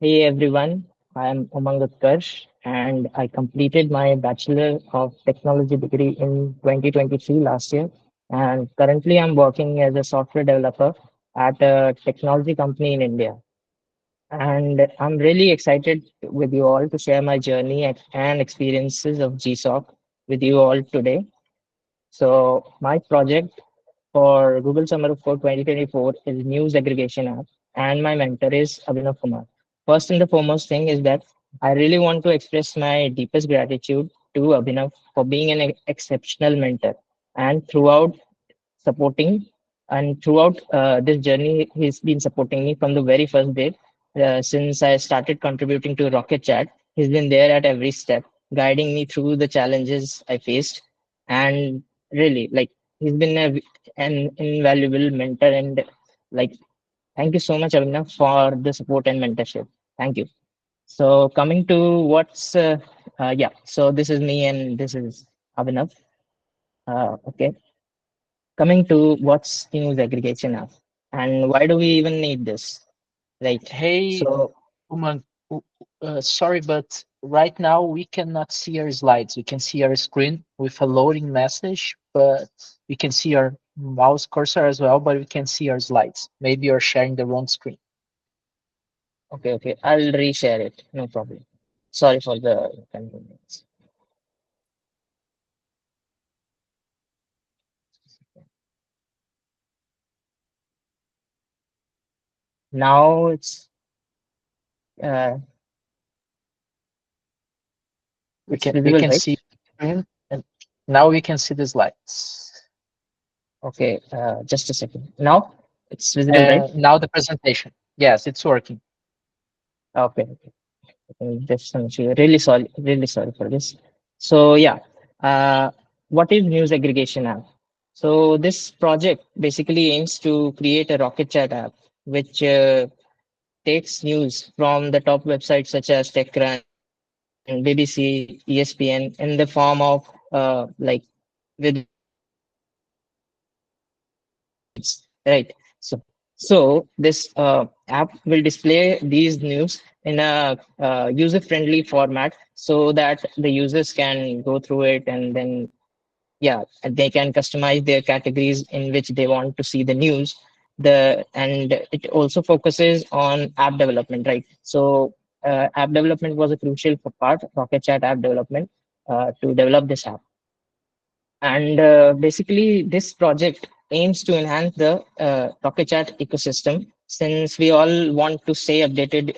Hey everyone, I am Umang Utkarsh and I completed my Bachelor of Technology degree in 2023 last year. And currently I'm working as a software developer at a technology company in India. And I'm really excited with you all to share my journey and experiences of GSoC with you all today. So my project for Google Summer for 2024 is News Aggregation app, and my mentor is Abhinav Kumar. First and the foremost thing is that I really want to express my deepest gratitude to Abhinav for being an exceptional mentor. And supporting throughout this journey, he's been supporting me from the very first day since I started contributing to Rocket.Chat. He's been there at every step, guiding me through the challenges I faced, and really, like he's been an invaluable mentor. And like, thank you so much, Abhinav, for the support and mentorship. Thank you. So coming to yeah. So this is me, and this is Abhinav. Okay. Coming to what's news aggregation app and why do we even need this? Right. Hey, So, Umang, sorry, but right now we cannot see your slides. We can see our screen with a loading message, but we can see your mouse cursor as well, but we can see your slides. Maybe you're sharing the wrong screen. okay. I'll reshare it. No problem. Sorry for the inconvenience. Now uh, We it's can we visible, can right? see screen, and now we can see the slides. Okay. Just a second. Now it's visible, right? And now the presentation. Yes, it's working. Okay. Just an issue. Really sorry. Really sorry for this. So yeah. Uh, what is news aggregation app? So this project basically aims to create a Rocket Chat app, which takes news from the top websites such as TechCrunch, BBC, ESPN in the form of like with right. So this app will display these news in a user-friendly format so that the users can go through it and then yeah they can customize their categories in which they want to see the news and it also focuses on app development, right? So app development was a crucial part of Rocket Chat app development to develop this app. And basically, this project aims to enhance the Rocket Chat ecosystem since we all want to stay updated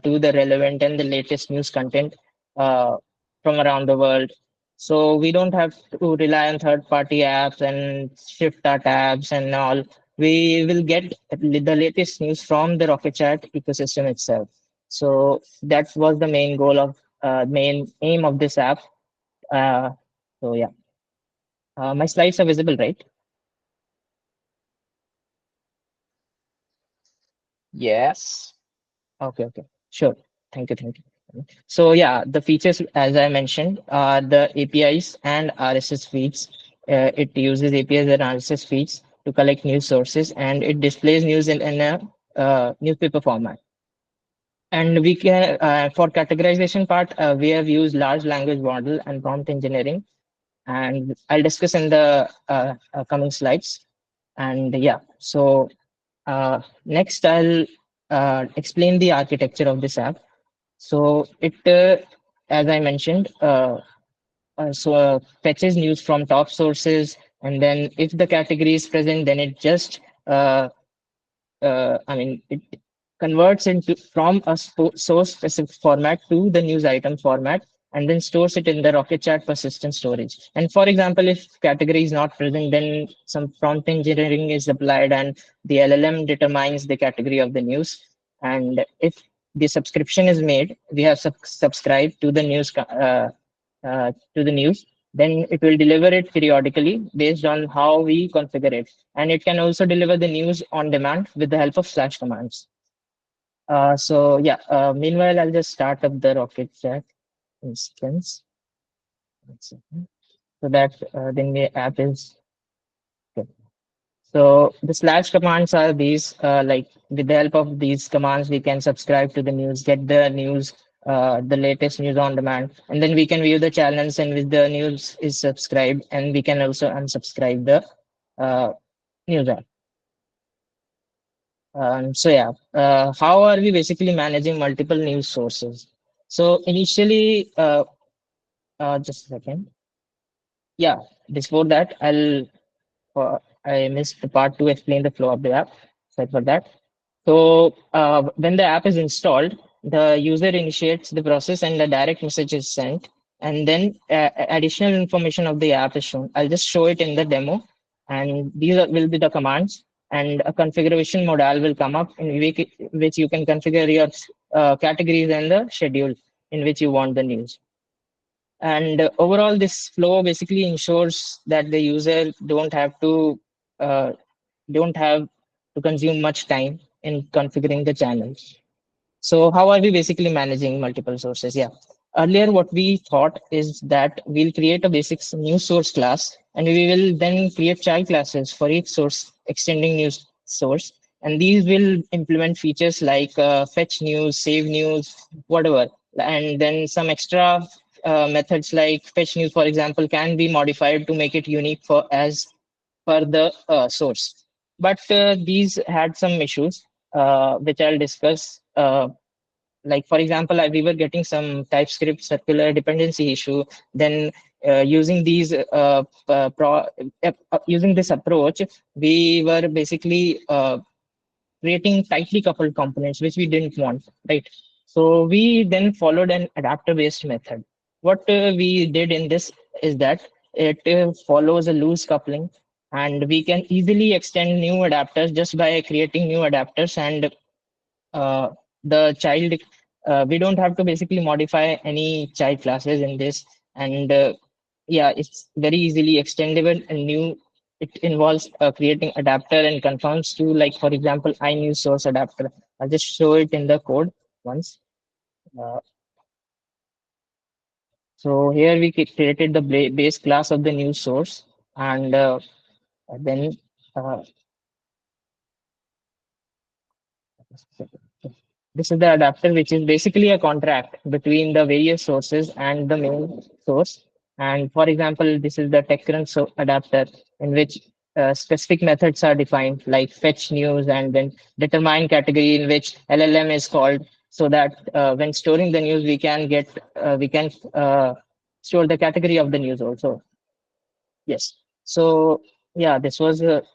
to the relevant and the latest news content uh, from around the world. So we don't have to rely on third-party apps and shift our tabs and all. We will get the latest news from the Rocket Chat ecosystem itself. So that was the main goal of main aim of this app. Uh, so yeah. My slides are visible, right? Yes. Okay. Sure. Thank you. So yeah, the features, as I mentioned, are the APIs and RSS feeds. It uses APIs and RSS feeds to collect news sources, and it displays news in a newspaper format. And we can, for categorization part, we have used large language model and prompt engineering, and I'll discuss in the coming slides. And yeah, so next, I'll explain the architecture of this app. So as I mentioned, fetches news from top sources, and then if the category is present, then it just it converts into from a source specific format to the news item format and then stores it in the Rocket Chat persistent storage. And for example, if category is not present, then some prompt engineering is applied and the LLM determines the category of the news. And if the subscription is made, we have subscribed to the news, then it will deliver it periodically based on how we configure it. And it can also deliver the news on demand with the help of slash commands. Meanwhile, I'll just start up the Rocket Chat instance. One second. So that then the app is good. So the slash commands are these, like with the help of these commands, we can subscribe to the news, get the news, the latest news on demand, and then we can view the channels in which the news is subscribed, and we can also unsubscribe the news app. So yeah, how are we basically managing multiple news sources? So initially, just a second. Yeah, before that, I missed the part to explain the flow of the app. Sorry for that. So when the app is installed, the user initiates the process and the direct message is sent. And then additional information of the app is shown. I'll just show it in the demo. And will be the commands. And a configuration modal will come up in which you can configure your categories and the schedule in which you want the news. And overall, this flow basically ensures that the user uh, don't have to consume much time in configuring the channels. So how are we basically managing multiple sources? Yeah. Earlier, what we thought is that we'll create a basic news source class, and we will then create child classes for each source, extending news source. And these will implement features like fetch news, save news, whatever. And then some extra methods like fetch news, for example, can be modified to make it unique for as per the source. But these had some issues, which I'll discuss. Like for example, we were getting some TypeScript circular dependency issue. Then using these using this approach, we were basically creating tightly coupled components, which we didn't want, right? So we then followed an adapter based method. What we did in this is that it follows a loose coupling, and we can easily extend new adapters just by creating new adapters. And uh, the child we don't have to basically modify any child classes in this. And yeah, it's very easily extendable and new. It involves creating adapter and conforms to, like for example, iNews source adapter. I'll just show it in the code once. uh, so here we created the base class of the news source. And then uh, this is the adapter, which is basically a contract between the various sources and the main source. And for example, this is the TechCrunch adapter, in which specific methods are defined, like fetch news and then determine category, in which LLM is called, so that when storing the news, we can store the category of the news also. Yes. So yeah, this was it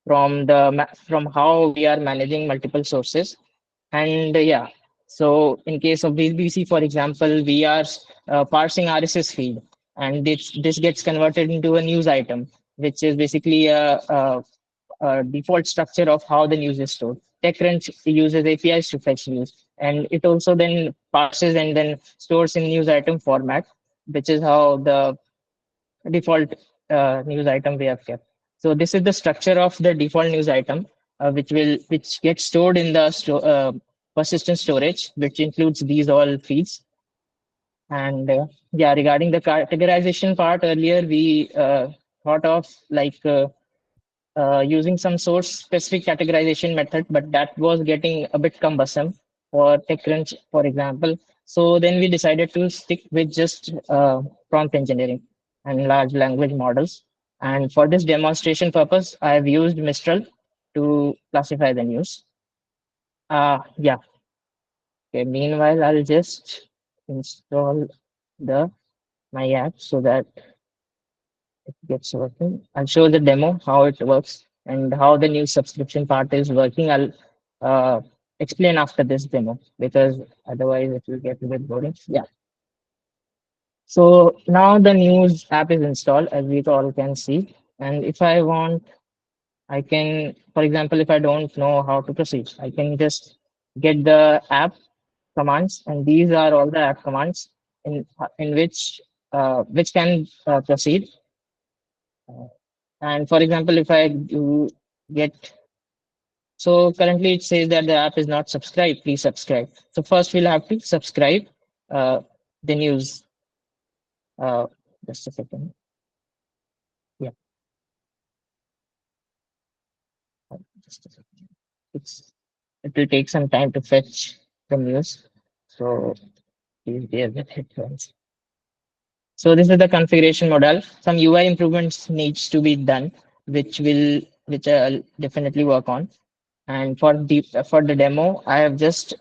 from how we are managing multiple sources. And yeah, so in case of BBC, for example, we are parsing RSS feed, and this gets converted into a news item, which is basically a default structure of how the news is stored. TechCrunch uses APIs to fetch news, and it also then parses and then stores in news item format, which is how the default news item we have kept. So this is the structure of the default news item, which gets stored in the persistent storage, which includes these all feeds. And yeah, regarding the categorization part, earlier we thought of like using some source specific categorization method, but that was getting a bit cumbersome for TechCrunch, for example. So then we decided to stick with just prompt engineering and large language models. And for this demonstration purpose, I have used Mistral to classify the news. Yeah. Okay. Meanwhile, I'll just install the my app so that it gets working. I'll show the demo how it works and how the new subscription part is working. I'll uh, explain after this demo, because otherwise it will get a bit boring. Yeah. So now the news app is installed, as we all can see. And if I want, I can, for example, if I don't know how to proceed, I can just get the app commands, and these are all the app commands in which can proceed. And for example, if I do get, so currently it says that the app is not subscribed, please subscribe. So first we'll have to subscribe uh, the news. Uh, just a second. Yeah. just a second. It's it will take some time to fetch the news. So please bear with it once. So this is the configuration model. Some UI improvements needs to be done, which I'll definitely work on. And for the demo, I have just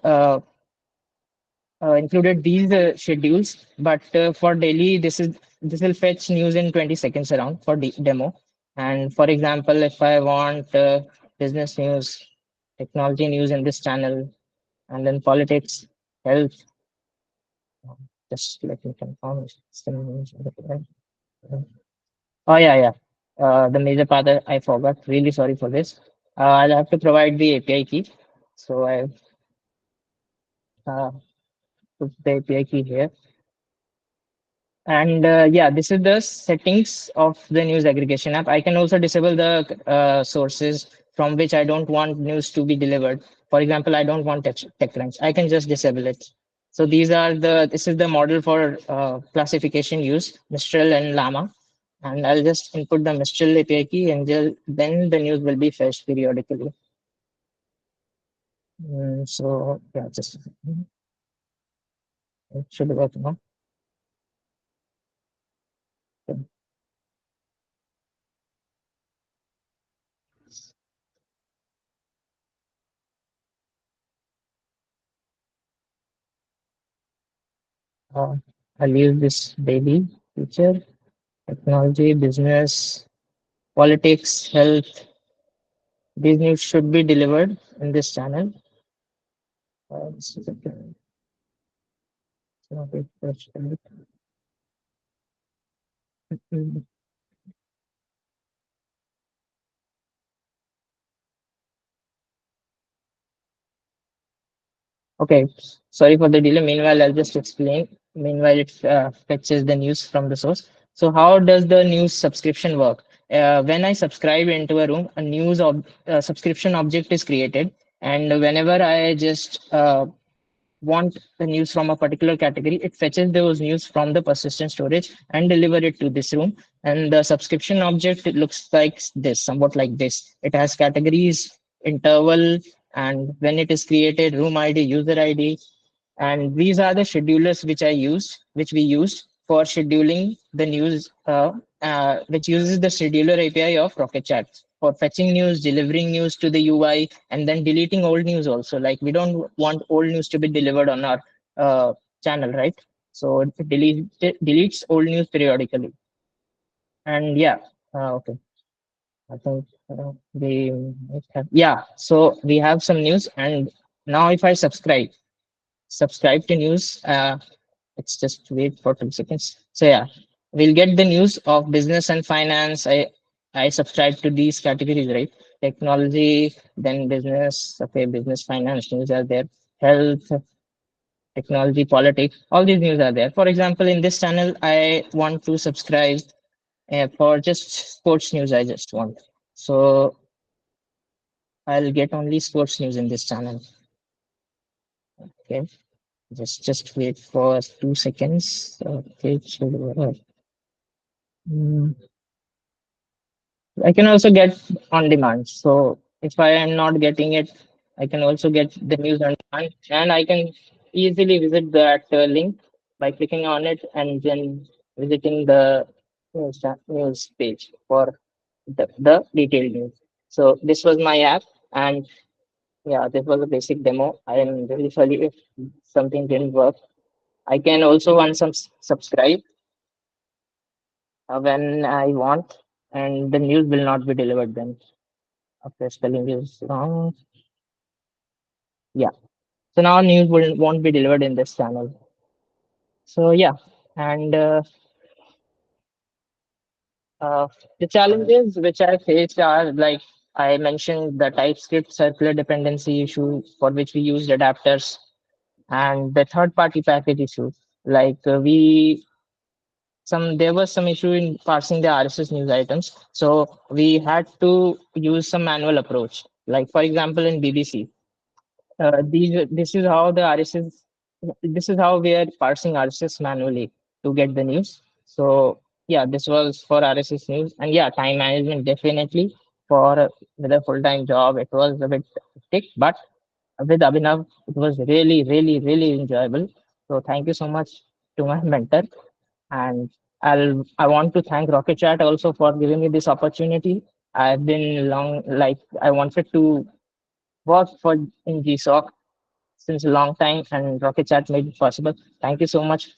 included these schedules. But for daily, this will fetch news in 20 seconds around for the demo. And for example, if I want business news, technology news in this channel, and then politics, health, just let me confirm. It's the news. Oh yeah, yeah. The major part that I forgot. Really sorry for this. I'll have to provide the API key. So I uh, put the API key here. And yeah, this is the settings of the news aggregation app. I can also disable the sources from which I don't want news to be delivered. For example, I don't want tech ranks. I can just disable it. So this is the model for classification use, Mistral and Llama. And I'll just input the Mistral API key and then the news will be fetched periodically. So yeah, just it should work now. Uh, I'll use this daily feature, technology, business, politics, health. These news should be delivered in this channel. This is okay. Okay, sorry for the delay. Meanwhile, I'll just explain. Meanwhile, it fetches the news from the source. So, how does the news subscription work? When I subscribe into a room, a subscription object is created, and whenever I just want the news from a particular category, it fetches those news from the persistent storage and deliver it to this room. And the subscription object, it looks like this, somewhat like this. It has categories, interval, and when it is created, room ID, user ID, and these are the schedulers which we use for scheduling the news, which uses the scheduler API of Rocket.Chat for fetching news, delivering news to the UI, and then deleting old news also. Like we don't want old news to be delivered on our uh, channel, right? So it deletes old news periodically. And yeah, okay. I think we might have, yeah. So we have some news, and now if I subscribe to news. Let's just wait for 2 seconds. So yeah, we'll get the news of business and finance. I subscribe to these categories, right? Technology, then business. Okay, business, finance news are there. Health, technology, politics. All these news are there. For example, in this channel, I want to subscribe for just sports news. I just want. So I'll get only sports news in this channel. Okay. Just wait for 2 seconds. Okay, it should work. Mm, I can also get on demand. So if I am not getting it, I can also get the news on demand, and I can easily visit that link by clicking on it and then visiting the news page for the detailed news. So this was my app, and yeah, this was a basic demo. I am really sorry if something didn't work. I can also subscribe when I want, and the news will not be delivered then. Okay, spelling is wrong. Yeah. So now won't be delivered in this channel. So yeah, and uh, the challenges which I faced are like I mentioned the TypeScript circular dependency issue for which we used adapters, and the third-party package issue. Like there was some issue in parsing the RSS news items, so we had to use some manual approach. Like for example, in BBC, this is how the RSS, this is how we are parsing RSS manually to get the news. So yeah, this was for RSS news, and yeah, time management definitely. for with a full-time job, it was a bit hectic, but with Abhinav, it was really, really, really enjoyable. So thank you so much to my mentor, and I want to thank Rocket Chat also for giving me this opportunity. I've been long like I wanted to work for in GSoC since a long time, and Rocket Chat made it possible. Thank you so much